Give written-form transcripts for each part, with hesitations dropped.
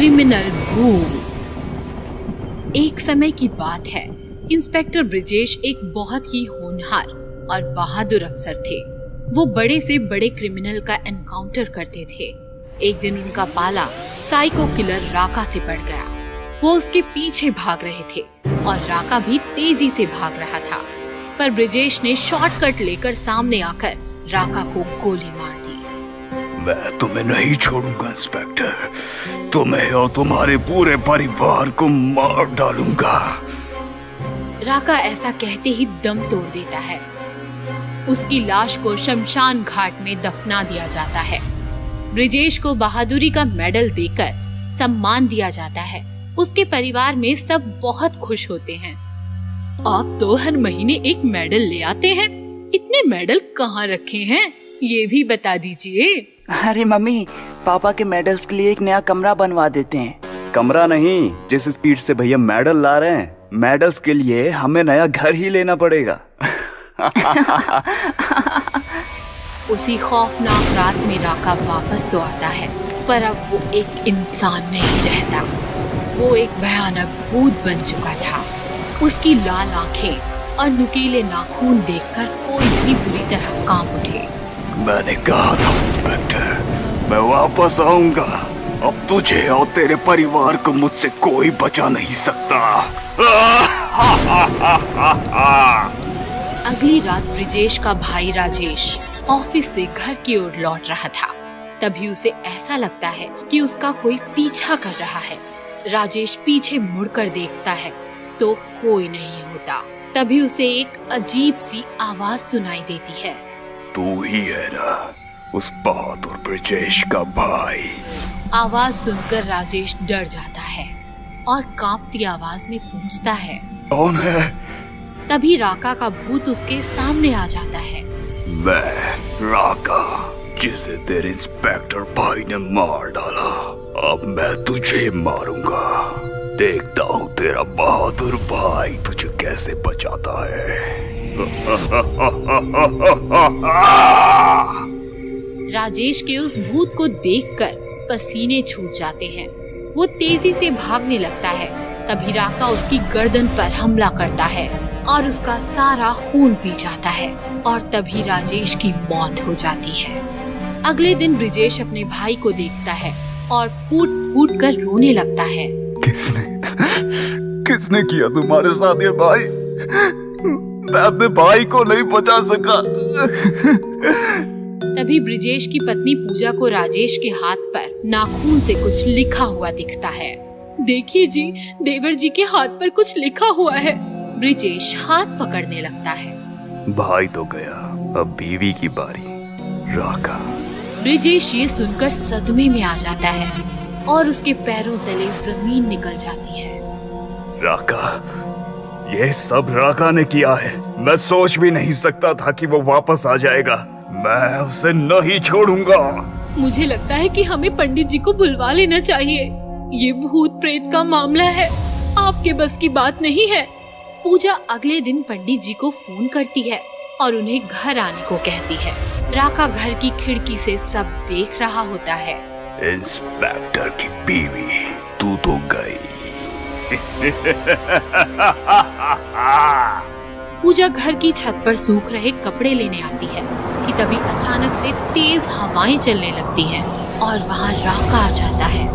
Criminal भूत। एक समय की बात है, इंस्पेक्टर ब्रिजेश एक बहुत ही होनहार और बहादुर अफसर थे। वो बड़े से बड़े क्रिमिनल का एनकाउंटर करते थे। एक दिन उनका पाला साइको किलर राका से पड़ गया। वो उसके पीछे भाग रहे थे और राका भी तेजी से भाग रहा था, पर ब्रिजेश ने शॉर्टकट लेकर सामने आकर राका को गोली मार दी। मैं तुम्हें नहीं छोड़ूंगा इंस्पेक्टर, तुम्हें और तुम्हारे पूरे परिवार को मार डालूंगा। राका ऐसा कहते ही दम तोड़ देता है। उसकी लाश को शमशान घाट में दफना दिया जाता है। ब्रिजेश को बहादुरी का मेडल देकर सम्मान दिया जाता है। उसके परिवार में सब बहुत खुश होते हैं। आप तो हर महीने एक मेडल ले आते हैं, इतने मेडल कहाँ रखे हैं ये भी बता दीजिए। अरे मम्मी, पापा के मेडल्स के लिए एक नया कमरा बनवा देते हैं। कमरा नहीं, जिस स्पीड से भैया मेडल ला रहे हैं, मेडल्स के लिए हमें नया घर ही लेना पड़ेगा। उसी खौफनाक रात में राका वापस तो आता है, पर अब वो एक इंसान नहीं रहता। वो एक भयानक भूत बन चुका था। उसकी लाल आंखें और नुकीले नाखून देखकर कोई भी बुरी तरह कांप उठे। मैंने कहा था इंस्पेक्टर, मैं वापस आऊंगा। अब तुझे और तेरे परिवार को मुझसे कोई बचा नहीं सकता। अगली रात ब्रिजेश का भाई राजेश ऑफिस से घर की ओर लौट रहा था। तभी उसे ऐसा लगता है कि उसका कोई पीछा कर रहा है। राजेश पीछे मुड़कर देखता है तो कोई नहीं होता। तभी उसे एक अजीब सी आवाज सुनाई देती है। तू ही है ना उस बहादुर ब्रिजेश का भाई? आवाज सुनकर राजेश डर जाता है और कांपती आवाज में पूछता है, कौन है? तभी राका का भूत उसके सामने आ जाता है। मैं राका, जिसे तेरे इंस्पेक्टर भाई ने मार डाला। अब मैं तुझे मारूंगा। देखता हूँ तेरा बहादुर भाई तुझे कैसे बचाता है। राजेश के उस भूत को देखकर पसीने छूट जाते हैं। वो तेजी से भागने लगता है। तभी राका उसकी गर्दन पर हमला करता है और उसका सारा खून पी जाता है और तभी राजेश की मौत हो जाती है। अगले दिन ब्रिजेश अपने भाई को देखता है और फूट फूट कर रोने लगता है। किसने किया तुम्हारे साथ ये भाई? मैं अपने भाई को नहीं बचा सका। तभी ब्रिजेश की पत्नी पूजा को राजेश के हाथ पर नाखून से कुछ लिखा हुआ दिखता है। देखिए जी, देवर जी के हाथ पर कुछ लिखा हुआ है। ब्रिजेश हाथ पकड़ने लगता है। भाई तो गया, अब बीवी की बारी। राका। ब्रिजेश ये सुनकर सदमे में आ जाता है और उसके पैरों तले जमीन निकल जाती है। राका, ये सब राका ने किया है। मैं सोच भी नहीं सकता था कि वो वापस आ जाएगा। मैं उसे नहीं छोड़ूंगा। मुझे लगता है कि हमें पंडित जी को बुलवा लेना चाहिए। ये भूत प्रेत का मामला है, आपके बस की बात नहीं है। पूजा अगले दिन पंडित जी को फोन करती है और उन्हें घर आने को कहती है। राका घर की खिड़की से सब देख रहा होता है। इंस्पेक्टर की बीवी, तू तो गई। पूजा घर की छत पर सूख रहे कपड़े लेने आती है कि तभी अचानक से तेज हवाएं चलने लगती हैं और वहाँ राका आ जाता है।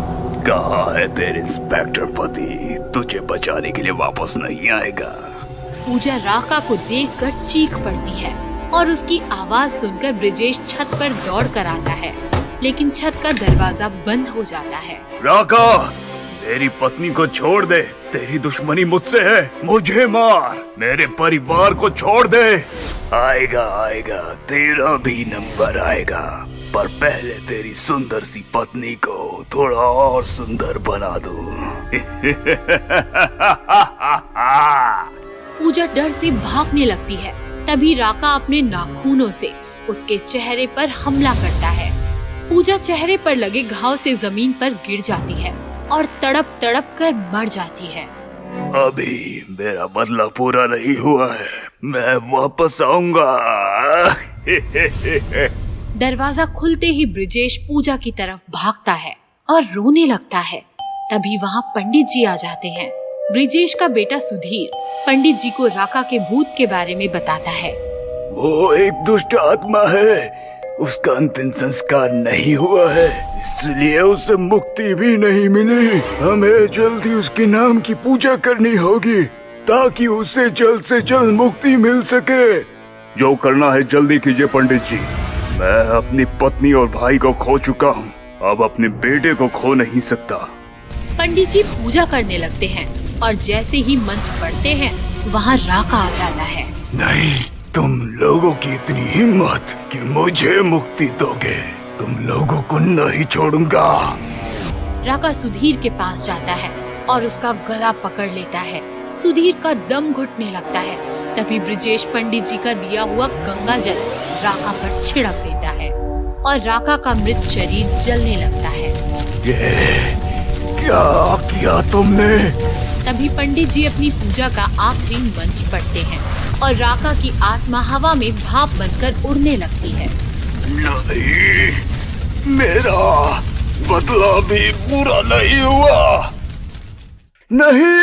कहाँ है तेरे इंस्पेक्टर पति? तुझे बचाने के लिए वापस नहीं आएगा। पूजा राका को देखकर चीख पड़ती है और उसकी आवाज सुनकर ब्रिजेश छत पर दौड़ कर आता है, लेकिन छत का दरवाजा बंद हो जाता है। राका, मेरी पत्नी को छोड़ दे। तेरी दुश्मनी मुझसे है, मुझे मार। मेरे परिवार को छोड़ दे। आएगा आएगा, तेरा भी नंबर आएगा, पर पहले तेरी सुंदर सी पत्नी को थोड़ा और सुंदर बना दूं। पूजा डर से भागने लगती है। तभी राका अपने नाखूनों से उसके चेहरे पर हमला करता है। पूजा चेहरे पर लगे घाव से जमीन पर गिर जाती है और तड़प तड़प कर मर जाती है। अभी मेरा बदला पूरा नहीं हुआ है, मैं वापस आऊंगा। दरवाजा खुलते ही ब्रिजेश पूजा की तरफ भागता है और रोने लगता है। तभी वहाँ पंडित जी आ जाते हैं। ब्रिजेश का बेटा सुधीर पंडित जी को राका के भूत के बारे में बताता है। वो एक दुष्ट आत्मा है, उसका अंतिम संस्कार नहीं हुआ है, इसलिए उसे मुक्ति भी नहीं मिली। हमें जल्दी उसके नाम की पूजा करनी होगी ताकि उसे जल्द से जल्द मुक्ति मिल सके। जो करना है जल्दी कीजिए पंडित जी। मैं अपनी पत्नी और भाई को खो चुका हूँ, अब अपने बेटे को खो नहीं सकता। पंडित जी पूजा करने लगते हैं और जैसे ही मंत्र पढ़ते हैं वहाँ राका आ जाता है। नहीं, तुम लोगों की इतनी हिम्मत कि मुझे मुक्ति दोगे, तुम लोगों को नहीं छोड़ूंगा। राका सुधीर के पास जाता है और उसका गला पकड़ लेता है। सुधीर का दम घुटने लगता है। तभी ब्रिजेश पंडित जी का दिया हुआ गंगा जल राका पर छिड़क देता है और राका का मृत शरीर जलने लगता है। ये क्या किया तुमने? तभी पंडित जी अपनी पूजा का आखिरी मंत्र पढ़ते हैं और राका की आत्मा हवा में भाप बनकर उड़ने लगती है। नहीं, मेरा बदला भी पूरा नहीं हुआ। नहीं।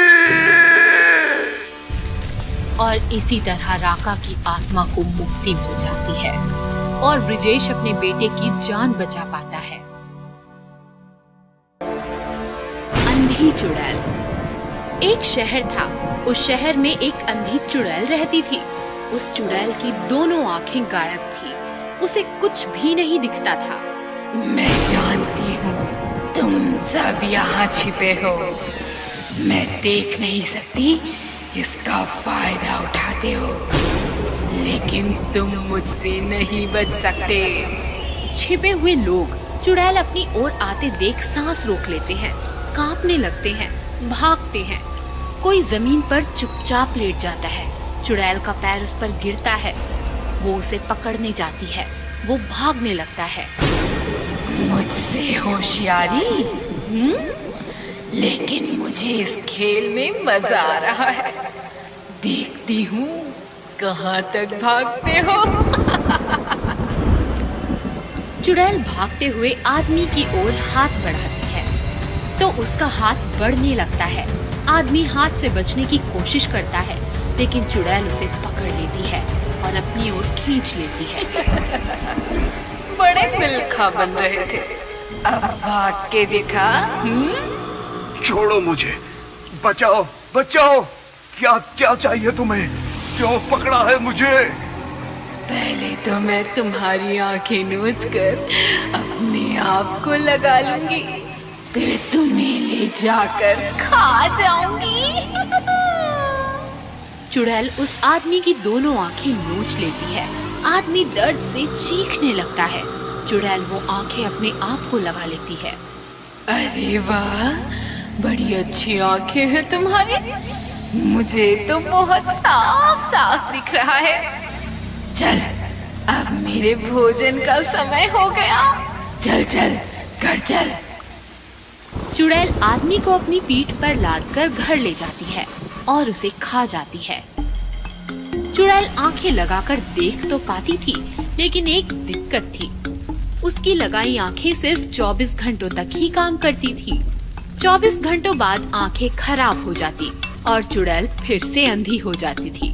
और इसी तरह राका की आत्मा को मुक्ति मिल जाती है और ब्रिजेश अपने बेटे की जान बचा पाता है। अंधी चुड़ैल। एक शहर था। उस शहर में एक अंधी चुड़ैल रहती थी। उस चुड़ैल की दोनों आंखें गायब थी। उसे कुछ भी नहीं दिखता था। मैं जानती हूँ तुम सब यहाँ छिपे हो। मैं देख नहीं सकती, इसका फायदा उठाते हो, लेकिन तुम मुझसे नहीं बच सकते। छिपे हुए लोग चुड़ैल अपनी ओर आते देख सांस रोक लेते हैं, कांपने लगते हैं, भागते हैं। कोई जमीन पर चुपचाप लेट जाता है। चुड़ैल का पैर उस पर गिरता है। वो उसे पकड़ने जाती है। वो भागने लगता है। मुझसे होशियारी, लेकिन मुझे इस खेल में मजा आ रहा है। देखती हूँ कहाँ तक भागते हो। चुड़ैल भागते हुए आदमी की ओर हाथ बढ़ाती है तो उसका हाथ बढ़ने लगता है। आदमी हाथ से बचने की कोशिश करता है, लेकिन चुड़ैल उसे पकड़ लेती है और अपनी ओर खींच लेती है। बड़े मिलखा बन रहे थे, अब भाग के दिखा। छोड़ो मुझे, बचाओ बचाओ। क्या क्या चाहिए तुम्हें? क्यों पकड़ा है मुझे? पहले तो मैं तुम्हारी आंखें नोच कर अपने आप को लगा लूंगी, फिर तुम्हें ले जाकर खा जाऊंगी। चुड़ैल उस आदमी की दोनों आंखें नोच लेती है। आदमी दर्द से चीखने लगता है। चुड़ैल वो आंखें अपने आप को लगा लेती है। अरे वाह, बड़ी अच्छी आंखें हैं तुम्हारी। मुझे तो बहुत साफ साफ दिख रहा है। चल, अब मेरे भोजन का समय हो गया। चल चल, घर चल। चुड़ैल आदमी को अपनी पीठ पर लादकर घर ले जाती है और उसे खा जाती है। चुड़ैल आंखें लगाकर देख तो पाती थी, लेकिन एक दिक्कत थी। उसकी लगाई आंखें सिर्फ 24 घंटों तक ही काम करती थी। 24 घंटों बाद आंखें खराब हो जाती और चुड़ैल फिर से अंधी हो जाती थी।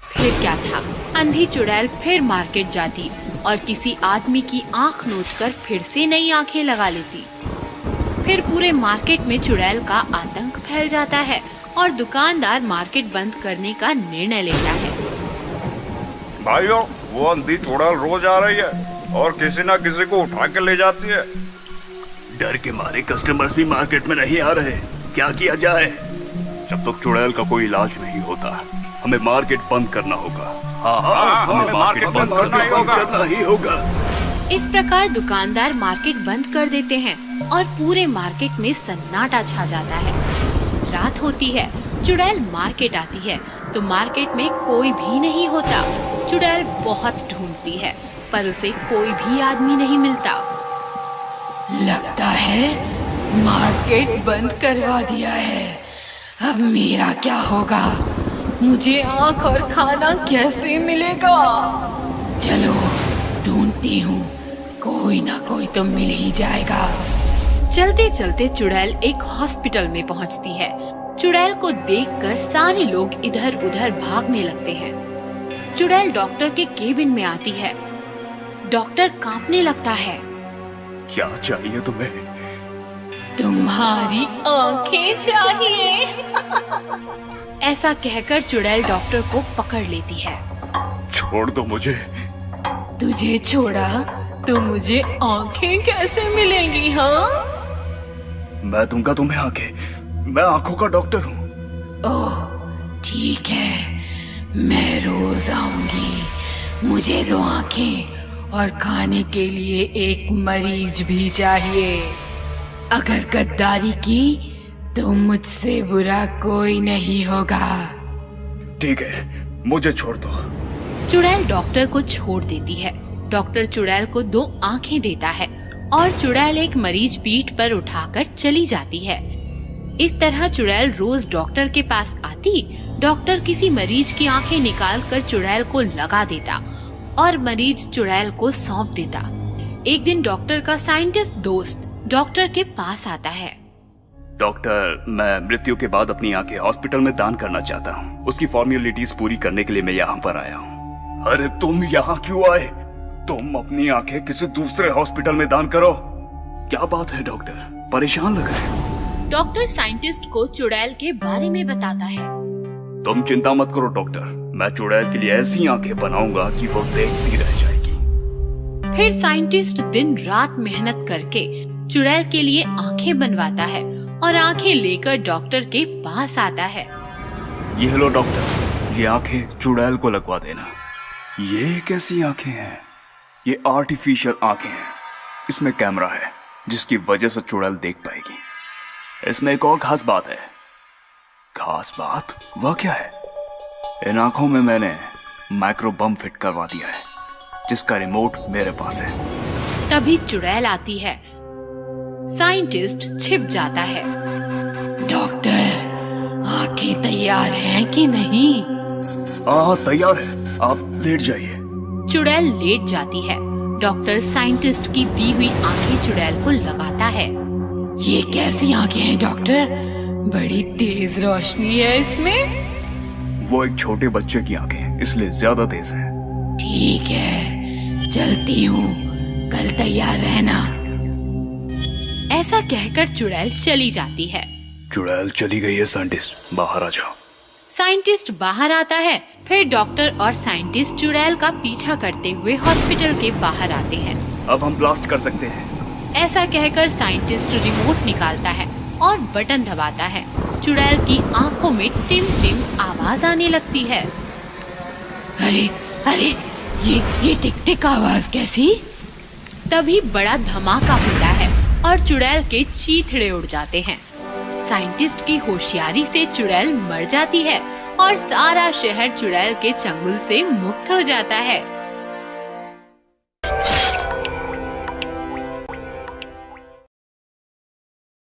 फिर क्या था, अंधी चुड़ैल फिर मार्केट जाती और किसी आदमी की आंख नोचकर फिर से नई आंखें लगा लेती। फिर पूरे मार्केट में चुड़ैल का आतंक फैल जाता है और दुकानदार मार्केट बंद करने का निर्णय लेता है। भाइयों, वो अंधी चुड़ैल रोज आ रही है और किसी ना किसी को उठा के ले जाती है। डर के मारे कस्टमर्स भी मार्केट में नहीं आ रहे। क्या किया जाए? जब तक चुड़ैल का कोई इलाज नहीं होता, हमें मार्केट बंद करना होगा। हाँ, हमें मार्केट बंद करना ही होगा। इस प्रकार दुकानदार मार्केट बंद कर देते हैं और पूरे मार्केट में सन्नाटा छा जाता है। रात होती है। चुड़ैल मार्केट आती है तो मार्केट में कोई भी नहीं होता। चुड़ैल बहुत ढूंढती है पर उसे कोई भी आदमी नहीं मिलता। लगता है मार्केट बंद करवा दिया है। अब मेरा क्या होगा? मुझे आँख और खाना कैसे मिलेगा? चलो ढूंढती हूँ, कोई ना कोई तो मिल ही जाएगा। चलते चलते चुड़ैल एक हॉस्पिटल में पहुंचती है। चुड़ैल को देखकर सारे लोग इधर उधर भागने लगते हैं। चुड़ैल डॉक्टर के केबिन में आती है। डॉक्टर कांपने लगता है। क्या चाहिए तुम्हें? तुम्हारी आंखें चाहिए। ऐसा कहकर चुड़ैल डॉक्टर को पकड़ लेती है। छोड़ दो मुझे। तुझे छोड़ा तो मुझे आंखें कैसे मिलेंगी? हाँ, मैं दूंगा तुम्हें आंखें। मैं आंखों का डॉक्टर हूँ। ओह ठीक है, मैं रोज आऊंगी। मुझे दो आंखें और खाने के लिए एक मरीज भी चाहिए। अगर गद्दारी की तो मुझसे बुरा कोई नहीं होगा। ठीक है, मुझे छोड़ दो। चुड़ैल डॉक्टर को छोड़ देती है। डॉक्टर चुड़ैल को 2 आंखें देता है और चुड़ैल एक मरीज पीठ पर उठाकर चली जाती है। इस तरह चुड़ैल रोज डॉक्टर के पास आती। डॉक्टर किसी मरीज की आंखें निकाल कर चुड़ैल को लगा देता और मरीज चुड़ैल को सौंप देता। एक दिन डॉक्टर का साइंटिस्ट दोस्त डॉक्टर के पास आता है। डॉक्टर, मैं मृत्यु के बाद अपनी आंखें हॉस्पिटल में दान करना चाहता हूँ। उसकी फॉर्मेलिटीज पूरी करने के लिए मैं यहाँ पर आया हूँ। अरे तुम यहाँ क्यों आए? तुम अपनी आंखें किसी दूसरे हॉस्पिटल में दान करो। क्या बात है डॉक्टर, परेशान लग रहे हो? डॉक्टर साइंटिस्ट को चुड़ैल के बारे में बताता है। तुम चिंता मत करो डॉक्टर, मैं चुड़ैल के लिए ऐसी आंखें बनाऊंगा कि वो देखती रह जाएगी। फिर साइंटिस्ट दिन रात मेहनत करके चुड़ैल के लिए आंखें बनवाता है और आंखें लेकर डॉक्टर के पास आता है। ये लो डॉक्टर, ये आंखें चुड़ैल को लगवा देना। ये कैसी आंखें हैं? ये आर्टिफिशियल आंखें हैं। इसमें कैमरा है जिसकी वजह से चुड़ैल देख पाएगी। इसमें एक और खास बात है। खास बात? वह क्या है? इन आंखों में मैंने माइक्रो बम फिट करवा दिया है जिसका रिमोट मेरे पास है। तभी चुड़ैल आती है। साइंटिस्ट छिप जाता है। डॉक्टर, आंखें तैयार हैं कि नहीं? हाँ तैयार है, आप लेट जाइए। चुड़ैल लेट जाती है। डॉक्टर साइंटिस्ट की दी हुई आंखें चुड़ैल को लगाता है। ये कैसी आंखें हैं डॉक्टर? बड़ी तेज रोशनी है इसमें। वो एक छोटे बच्चे की आंखें, इसलिए ज्यादा तेज है। ठीक है, चलती हूँ, कल तैयार रहना। ऐसा कहकर चुड़ैल चली जाती है। चुड़ैल चली गई है साइंटिस्ट, बाहर आ जाओ। साइंटिस्ट बाहर आता है। फिर डॉक्टर और साइंटिस्ट चुड़ैल का पीछा करते हुए हॉस्पिटल के बाहर आते हैं। अब हम ब्लास्ट कर सकते हैं। ऐसा कहकर साइंटिस्ट रिमोट निकालता है और बटन दबाता है। चुड़ैल की आंखों में टिम टिम आवाज आने लगती है। अरे अरे, ये टिक टिक आवाज कैसी? तभी बड़ा धमाका होता है और चुड़ैल के चीथड़े उड़ जाते हैं। साइंटिस्ट की होशियारी से चुड़ैल मर जाती है और सारा शहर चुड़ैल के चंगुल से मुक्त हो जाता है।